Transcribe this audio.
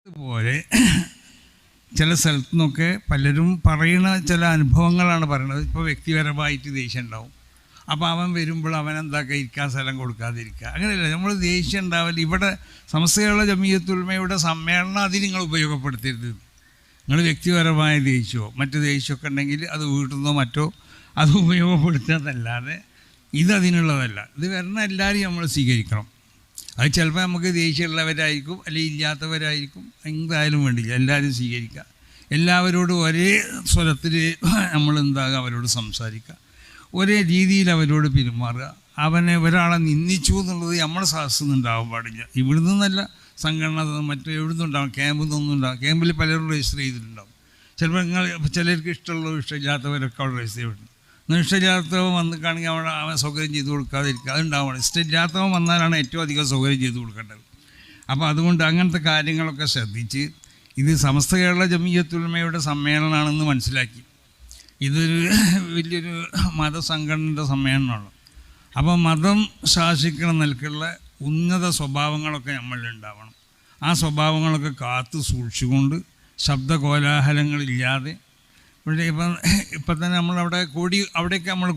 അതുപോലെ ചില സ്ഥലത്തു നിന്നൊക്കെ പലരും പറയുന്ന ചില അനുഭവങ്ങളാണ് പറയുന്നത്. ഇപ്പോൾ വ്യക്തിപരമായിട്ട് ദേഷ്യം ഉണ്ടാവും. അപ്പോൾ അവൻ വരുമ്പോൾ അവനെന്താക്കുക, ഇരിക്കാൻ സ്ഥലം കൊടുക്കാതിരിക്കുക. അങ്ങനെയല്ല, നമ്മൾ ദേഷ്യം ഉണ്ടാവില്ല. ഇവിടെ സമസ്തയുള്ള ജമീയത്തുൽമയുടെ സമ്മേളനം അതിന് നിങ്ങൾ ഉപയോഗപ്പെടുത്തരുത്. നിങ്ങൾ വ്യക്തിപരമായ ദേഷ്യമോ മറ്റു ദേഷ്യമൊക്കെ ഉണ്ടെങ്കിൽ അത് വീട്ടിൽ നിന്നോ മറ്റോ അത് ഉപയോഗപ്പെടുത്തുന്നതല്ലാതെ ഇതതിനുള്ളതല്ല. ഇത് വരുന്ന എല്ലാവരെയും നമ്മൾ സ്വീകരിക്കണം. അത് ചിലപ്പോൾ നമുക്ക് ദേഷ്യമുള്ളവരായിരിക്കും, അല്ലെങ്കിൽ ഇല്ലാത്തവരായിരിക്കും. എന്തായാലും വേണ്ടില്ല, എല്ലാവരും സ്വീകരിക്കുക. എല്ലാവരോടും ഒരേ സ്വരത്തിൽ നമ്മളെന്താകുക, അവരോട് സംസാരിക്കുക, ഒരേ രീതിയിൽ അവരോട് പെരുമാറുക. അവനെ ഒരാളെ നിന്ദിച്ചു എന്നുള്ളത് നമ്മുടെ സാഹസം ഉണ്ടാവാൻ പാടില്ല. ഇവിടെ നിന്നല്ല, സംഘടന മറ്റു എവിടെ നിന്നുണ്ടാവും, ക്യാമ്പിൽ നിന്നൊന്നും ഉണ്ടാവും. ക്യാമ്പിൽ പലരും രജിസ്റ്റർ ചെയ്തിട്ടുണ്ടാവും. ചിലപ്പോൾ ചിലർക്ക് ഇഷ്ടമുള്ളവരും ഇഷ്ടമില്ലാത്തവരൊക്കെ അവിടെ രജിസ്റ്റർ ചെയ്തിട്ടുണ്ട്. ഇഷ്ടമില്ലാത്തവൻ വന്നിട്ടാണെങ്കിൽ അവൻ സൗകര്യം ചെയ്ത് കൊടുക്കാതിരിക്കുക, അതുണ്ടാവണം. ഇഷ്ടമില്ലാത്തവൻ വന്നാലാണ് ഏറ്റവും അധികം സൗകര്യം ചെയ്ത് കൊടുക്കേണ്ടത്. അപ്പോൾ അതുകൊണ്ട് അങ്ങനത്തെ കാര്യങ്ങളൊക്കെ ശ്രദ്ധിച്ച് ഇത് സമസ്ത കേരള ജമീയത്തുൽമയുടെ സമ്മേളനമാണെന്ന് മനസ്സിലാക്കി. ഇതൊരു വലിയൊരു മതസംഘടനയുടെ സമ്മേളനമാണ്. അപ്പോൾ മതം ശാസിക്കണം നിലക്കുള്ള ഉന്നത സ്വഭാവങ്ങളൊക്കെ നമ്മളിലുണ്ടാവണം. ആ സ്വഭാവങ്ങളൊക്കെ കാത്തു സൂക്ഷിച്ചുകൊണ്ട് ശബ്ദകോലാഹലങ്ങളില്ലാതെ ഇവിടെ ഇപ്പം തന്നെ നമ്മളവിടെ അവിടെയൊക്കെ നമ്മൾ